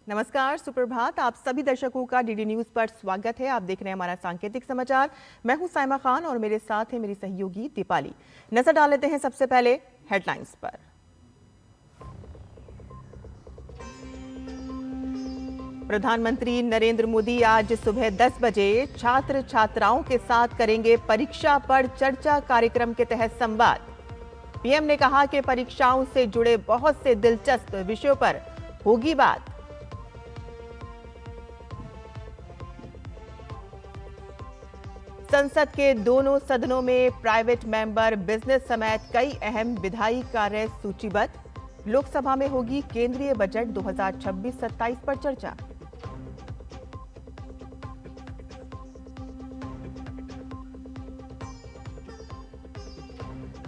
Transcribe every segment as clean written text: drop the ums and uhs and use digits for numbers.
नमस्कार, सुप्रभात। आप सभी दर्शकों का डीडी न्यूज पर स्वागत है। आप देख रहे हैं हमारा सांकेतिक समाचार। मैं हूं साइमा खान और मेरे साथ है मेरी सहयोगी दीपाली। नजर डाल लेते हैं सबसे पहले हेडलाइंस पर। प्रधानमंत्री नरेंद्र मोदी आज सुबह 10 बजे छात्र छात्राओं के साथ करेंगे परीक्षा पर चर्चा कार्यक्रम के तहत संवाद। पीएम ने कहा कि परीक्षाओं से जुड़े बहुत से दिलचस्प विषयों पर होगी बात। संसद के दोनों सदनों में प्राइवेट मेंबर बिजनेस समेत कई अहम विधायी कार्य सूचीबद्ध। लोकसभा में होगी केंद्रीय बजट 2026-27 पर चर्चा।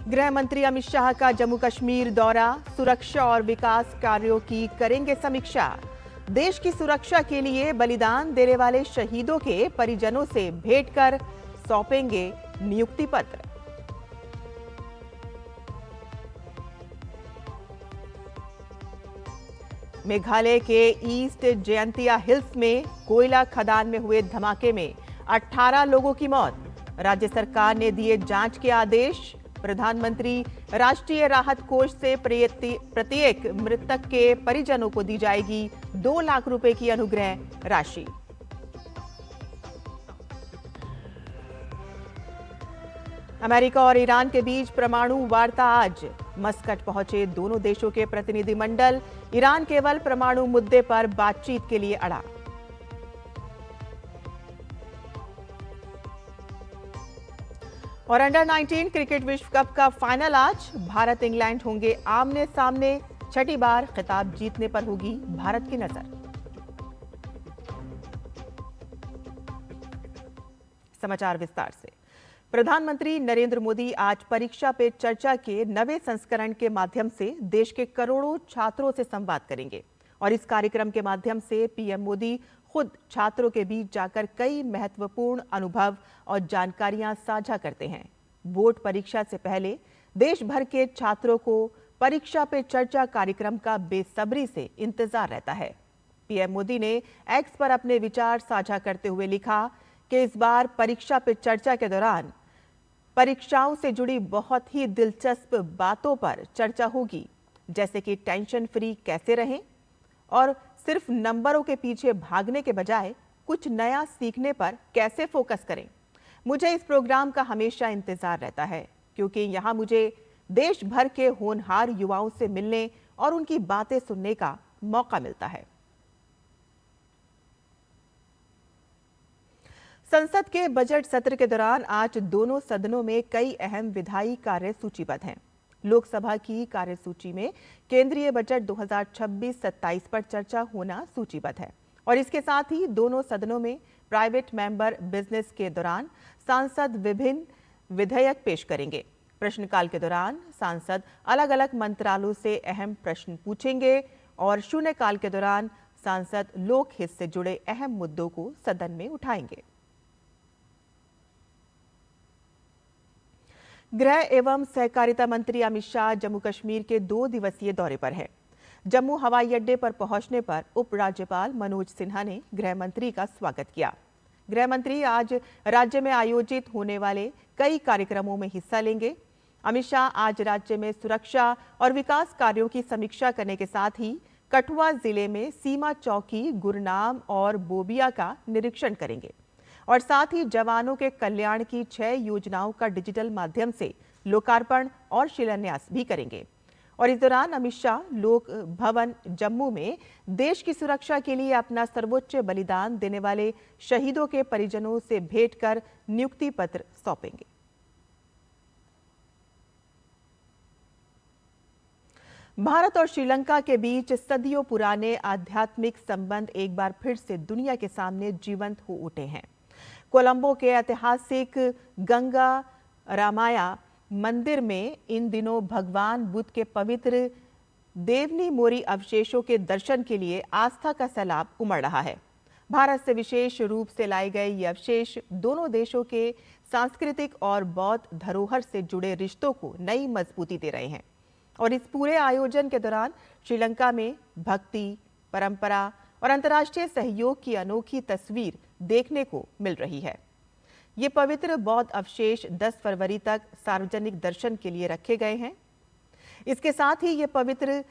गृह मंत्री अमित शाह का जम्मू कश्मीर दौरा। सुरक्षा और विकास कार्यों की करेंगे समीक्षा। देश की सुरक्षा के लिए बलिदान देने वाले शहीदों के परिजनों से भेंट कर सौंपेंगे नियुक्ति पत्र। मेघालय के ईस्ट जयंतिया हिल्स में कोयला खदान में हुए धमाके में 18 लोगों की मौत। राज्य सरकार ने दिए जांच के आदेश। प्रधानमंत्री राष्ट्रीय राहत कोष से प्रत्येक मृतक के परिजनों को दी जाएगी 2 लाख रुपए की अनुग्रह राशि। अमेरिका और ईरान के बीच परमाणु वार्ता आज। मस्कट पहुंचे दोनों देशों के प्रतिनिधिमंडल। ईरान केवल परमाणु मुद्दे पर बातचीत के लिए अड़ा। और अंडर 19 क्रिकेट विश्व कप का फाइनल आज। भारत इंग्लैंड होंगे आमने सामने। छठी बार खिताब जीतने पर होगी भारत की नजर। समाचार विस्तार से। प्रधानमंत्री नरेंद्र मोदी आज परीक्षा पे चर्चा के नवे संस्करण के माध्यम से देश के करोड़ों छात्रों से संवाद करेंगे। और इस कार्यक्रम के माध्यम से पीएम मोदी खुद छात्रों के बीच जाकर कई महत्वपूर्ण अनुभव और जानकारियां साझा करते हैं। बोर्ड परीक्षा से पहले देश भर के छात्रों को परीक्षा पे चर्चा कार्यक्रम का बेसब्री से इंतजार रहता है। पीएम मोदी ने एक्स पर अपने विचार साझा करते हुए लिखा कि इस बार परीक्षा पे चर्चा के दौरान परीक्षाओं से जुड़ी बहुत ही दिलचस्प बातों पर चर्चा होगी, जैसे कि टेंशन फ्री कैसे रहें और सिर्फ नंबरों के पीछे भागने के बजाय कुछ नया सीखने पर कैसे फोकस करें। मुझे इस प्रोग्राम का हमेशा इंतजार रहता है, क्योंकि यहाँ मुझे देश भर के होनहार युवाओं से मिलने और उनकी बातें सुनने का मौका मिलता है। संसद के बजट सत्र के दौरान आज दोनों सदनों में कई अहम विधायी कार्य सूचीबद्ध हैं। लोकसभा की कार्यसूची में केंद्रीय बजट 2026-27 पर चर्चा होना सूचीबद्ध है। और इसके साथ ही दोनों सदनों में प्राइवेट मेंबर बिजनेस के दौरान सांसद विभिन्न विधेयक पेश करेंगे। प्रश्नकाल के दौरान सांसद अलग अलग मंत्रालयों से अहम प्रश्न पूछेंगे और शून्यकाल के दौरान सांसद लोकहित से जुड़े अहम मुद्दों को सदन में उठाएंगे। गृह एवं सहकारिता मंत्री अमित शाह जम्मू कश्मीर के 2 दिवसीय दौरे पर हैं। जम्मू हवाई अड्डे पर पहुंचने पर उपराज्यपाल मनोज सिन्हा ने गृह मंत्री का स्वागत किया। गृह मंत्री आज राज्य में आयोजित होने वाले कई कार्यक्रमों में हिस्सा लेंगे। अमित शाह आज राज्य में सुरक्षा और विकास कार्यों की समीक्षा करने के साथ ही कठुआ जिले में सीमा चौकी गुरनाम और बोबिया का निरीक्षण करेंगे और साथ ही जवानों के कल्याण की 6 योजनाओं का डिजिटल माध्यम से लोकार्पण और शिलान्यास भी करेंगे। और इस दौरान अमित शाह लोक भवन जम्मू में देश की सुरक्षा के लिए अपना सर्वोच्च बलिदान देने वाले शहीदों के परिजनों से भेंट कर नियुक्ति पत्र सौंपेंगे। भारत और श्रीलंका के बीच सदियों पुराने आध्यात्मिक संबंध एक बार फिर से दुनिया के सामने जीवंत हो उठे हैं। कोलंबो के ऐतिहासिक गंगा रामाया मंदिर में इन दिनों भगवान बुद्ध के पवित्र देवनी मोरी अवशेषों के दर्शन के लिए आस्था का सैलाब उमड़ रहा है। भारत से विशेष रूप से लाए गए ये अवशेष दोनों देशों के सांस्कृतिक और बौद्ध धरोहर से जुड़े रिश्तों को नई मजबूती दे रहे हैं। और इस पूरे आयोजन के दौरान श्रीलंका में भक्ति, परंपरा और अंतर्राष्ट्रीय सहयोग की अनोखी तस्वीर देखने को मिल रही है। ये पवित्र बौद्ध अवशेष 10 फरवरी तक सार्वजनिक दर्शन के लिए रखे गए हैं। इसके साथ ही ये पवित्र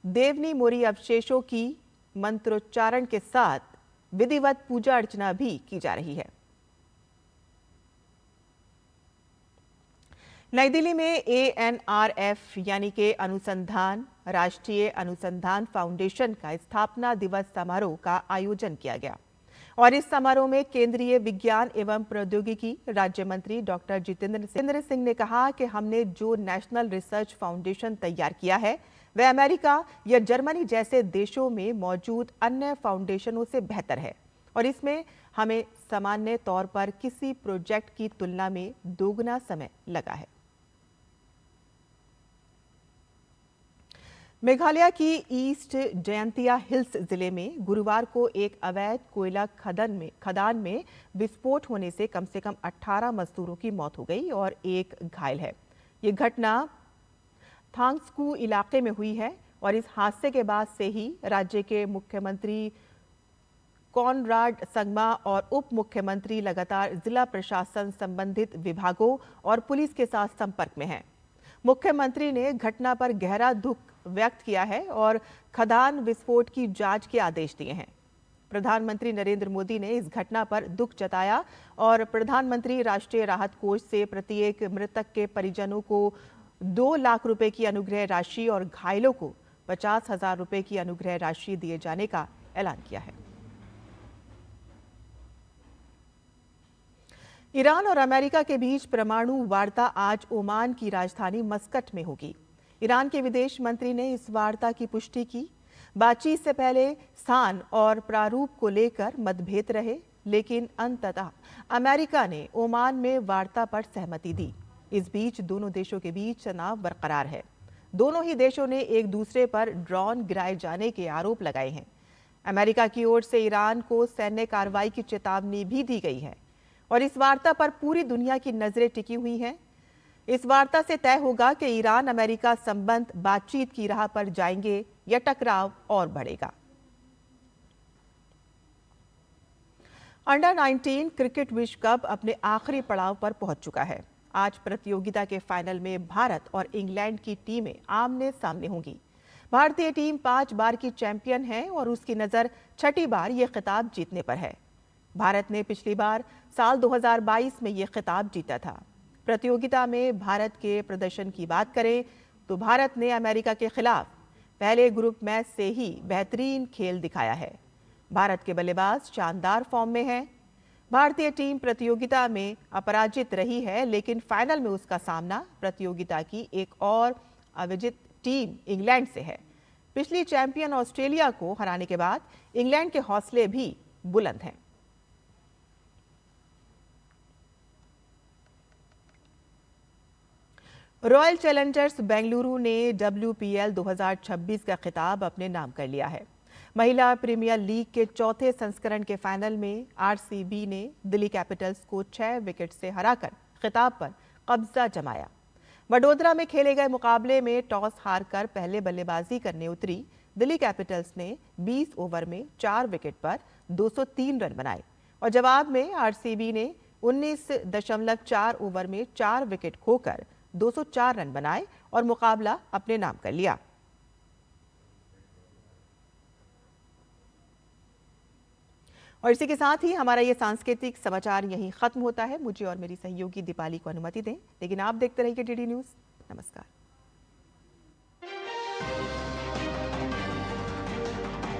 देवनी मोरी अवशेषों की मंत्रोच्चारण के साथ विधिवत पूजा अर्चना भी की जा रही है। नई दिल्ली में ANRF यानी कि राष्ट्रीय अनुसंधान फाउंडेशन का स्थापना दिवस समारोह का आयोजन किया गया और इस समारोह में केंद्रीय विज्ञान एवं प्रौद्योगिकी राज्य मंत्री डॉक्टर जितेंद्र सिंह ने कहा कि हमने जो नेशनल रिसर्च फाउंडेशन तैयार किया है वह अमेरिका या जर्मनी जैसे देशों में मौजूद अन्य फाउंडेशनों से बेहतर है और इसमें हमें सामान्य तौर पर किसी प्रोजेक्ट की तुलना में दोगुना समय लगा है। मेघालय की ईस्ट जयंतिया हिल्स जिले में गुरुवार को एक अवैध कोयला खदान में विस्फोट होने से कम 18 मजदूरों की मौत हो गई और एक घायल है। ये घटना थांगस्कू इलाके में हुई है और इस हादसे के बाद से ही राज्य के मुख्यमंत्री कॉनराड संगमा और उप मुख्यमंत्री लगातार जिला प्रशासन, संबंधित विभागों और पुलिस के साथ संपर्क में हैं। मुख्यमंत्री ने घटना पर गहरा दुख व्यक्त किया है और खदान विस्फोट की जांच के आदेश दिए हैं। प्रधानमंत्री नरेंद्र मोदी ने इस घटना पर दुख जताया और प्रधानमंत्री राष्ट्रीय राहत कोष से प्रत्येक मृतक के परिजनों को 2 लाख रुपए की अनुग्रह राशि और घायलों को 50,000 रुपए की अनुग्रह राशि दिए जाने का ऐलान किया है। ईरान और अमेरिका के बीच परमाणु वार्ता आज ओमान की राजधानी मस्कट में होगी। ईरान के विदेश मंत्री ने इस वार्ता की पुष्टि की। बातचीत से पहले स्थान और प्रारूप को लेकर मतभेद रहे, लेकिन अंततः अमेरिका ने ओमान में वार्ता पर सहमति दी। इस बीच दोनों देशों के बीच तनाव बरकरार है। दोनों ही देशों ने एक दूसरे पर ड्रोन गिराए जाने के आरोप लगाए हैं। अमेरिका की ओर से ईरान को सैन्य कार्रवाई की चेतावनी भी दी गई है और इस वार्ता पर पूरी दुनिया की नजरें टिकी हुई हैं। इस वार्ता से तय होगा कि ईरान अमेरिका संबंध बातचीत की राह पर जाएंगे या टकराव और बढ़ेगा। अंडर 19 क्रिकेट विश्व कप अपने आखिरी पड़ाव पर पहुंच चुका है। आज प्रतियोगिता के फाइनल में भारत और इंग्लैंड की टीमें आमने सामने होंगी। भारतीय टीम 5 बार की चैंपियन है और उसकी नजर छठी बार यह खिताब जीतने पर है। भारत ने पिछली बार साल 2022 में यह खिताब जीता था। प्रतियोगिता में भारत के प्रदर्शन की बात करें तो भारत ने अमेरिका के खिलाफ पहले ग्रुप मैच से ही बेहतरीन खेल दिखाया है। भारत के बल्लेबाज शानदार फॉर्म में हैं। भारतीय टीम प्रतियोगिता में अपराजित रही है, लेकिन फाइनल में उसका सामना प्रतियोगिता की एक और अविजित टीम इंग्लैंड से है। पिछली चैंपियन ऑस्ट्रेलिया को हराने के बाद इंग्लैंड के हौसले भी बुलंद हैं। रॉयल चैलेंजर्स बेंगलुरु ने WPL 2026 का खिताब अपने नाम कर लिया है। महिला प्रीमियर लीग के चौथे संस्करण के फाइनल में RCB ने दिल्ली कैपिटल्स को 6 विकेट से हराकर खिताब पर कब्जा जमाया। वडोदरा में खेले गए मुकाबले में टॉस हारकर पहले बल्लेबाजी करने उतरी दिल्ली कैपिटल्स ने 20 ओवर में 4 विकेट पर 203 रन बनाए और जवाब में RCB ने 19.4 ओवर में 4 विकेट खोकर 204 रन बनाए और मुकाबला अपने नाम कर लिया। और इसी के साथ ही हमारा ये सांस्कृतिक समाचार यहीं खत्म होता है। मुझे और मेरी सहयोगी दीपाली को अनुमति दें, लेकिन आप देखते रहिए DD न्यूज़। नमस्कार।